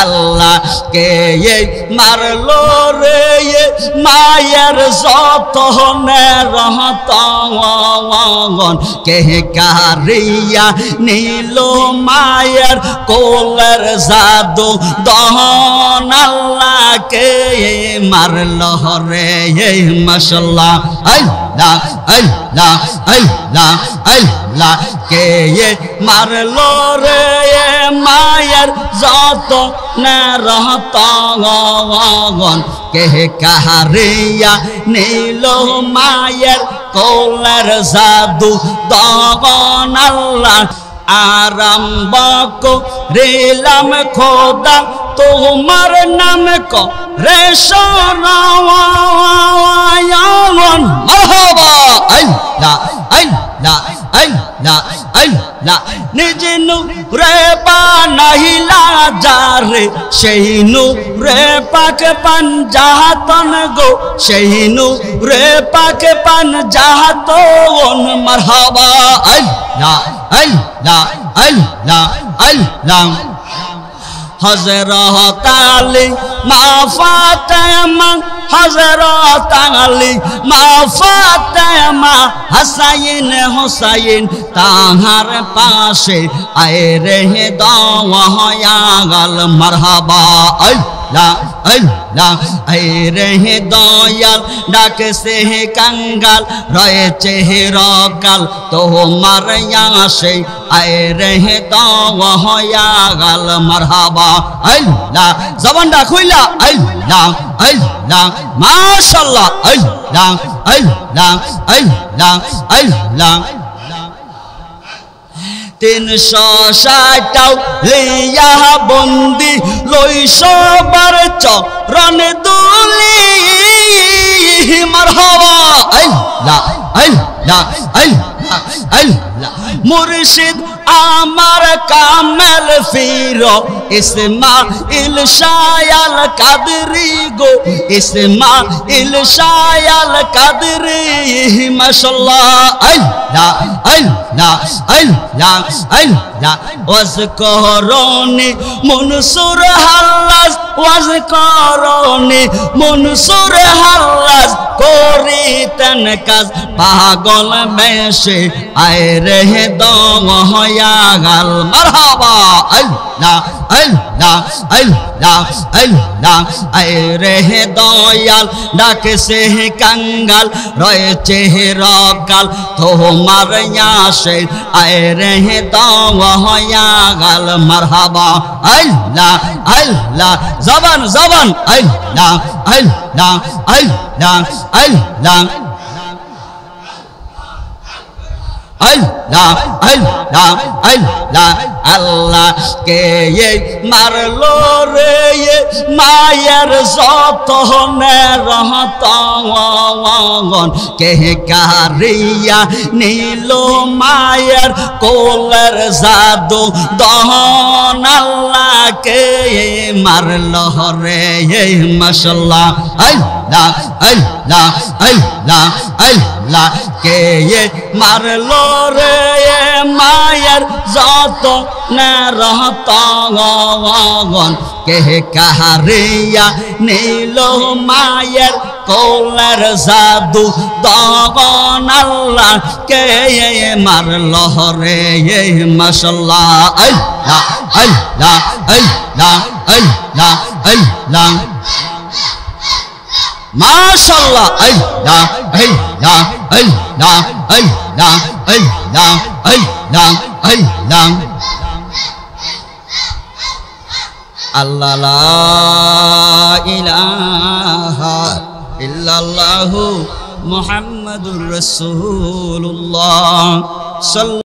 আল্লাহ কে মারলো রে মায়ের যতনে রহতন কে কারিয়া নিল মায়ের কোলের জাদু দহন আল্লাহ কে মারলো রে মাশাআল্লাহ আল্লাহ আল্লাহ আল্লাহ আল্লাহ কে মারলো রে মায়ের যত না রহতন কে কারিয়া নিল মায়ের কোলের জাদু দহন আল্লাহ আরম্ভ করিলাম খোদা তোমার নাম করে শরণ মারহাবা আল্লাহ আল্লাহ আল্লাহ আল্লাহ নিজ নূরে বানাইলা যারে সেই নূরে পাক পাঞ্জাতন গো সেই নূরে পাক পাঞ্জাতন মারহাবা আল্লাহ আল্লাহ আল্লাহ আল্লাহ হযরত আলী মা ফাতেমা হযরত আলী মা ফাতেমা হাসাইন হুসাইন তাহার পাশে আয়ে রে দয়াল মারহাবা আল্লাহ আল্লাহ আয়ে রে দয়াল ডাকে সে কাঙ্গাল রয়েছে রকাল তোমার আসে আয়ে রে দয়াল মারহাবা আল্লাহ জবানটা খুইলা আল্লাহ আল্লাহ মাশাআল্লাহ আল্লাহ আল্লাহ আল্লাহ আল্লাহ 360 লিয়া বন্দি লই সবার চরণ দুলি মারহাবা আল্লাহ আল্লাহ আল্লাহ আল্লাহ মুর্শিদ আমার কামেল ফির ইসমাইল শায়াল কাদরি গো ইসমাইল শায়াল কাদরি মাশাআল্লাহ আল্লাহ আল্লাহ আল্লাহ আল্লাহ ওয়াজকুরুনি মনসুর হাল্লাজ ওয়াজকুরুনি মনসুর হাল্লাজ করিতেন কাজ পাগল বেশে আয় রে দয়াল মারহাবা আল্লাহ আল্লাহ আল্লাহ আল্লাহ আয় রে দয়াল ডাকে সে কাঙ্গাল রয়েছে রকাল তোমার আসে আয় রে দয়াল মারহাবা আল্লাহ আল্লাহ জবান জবান আল্লাহ আল্লাহ আল্লাহ আল্লাহ আল্লাহ আল্লাহ আল্লাহ আল্লাহ কে মারলো রে মায়ের যতনে রহতন কে কারিয়া নিল মায়ের কোলের জাদু দহন আল্লাহ কে মারলো রে মাশাআল্লাহ আল্লাহ আল্লাহ আল্লাহ আল্লাহ কে মারলো রে মায়ের যত না রহতন কে কারিয়া নিল মায়ের কোলের জাদু দহন আল্লাহ কে মারলো রে মাশাআল্লাহ আল্লাহ আল্লাহ আল্লাহ আল্লাহ আল্লাহ মাশাআল্লাহ আল্লাহ আল্লাহ আল্লাহ আল্লাহ আল্লাহ আল্লাহ আল্লাহ আল্লাহ লা ইলাহা ইল্লাল্লাহু মুহাম্মাদুর রাসূলুল্লাহ।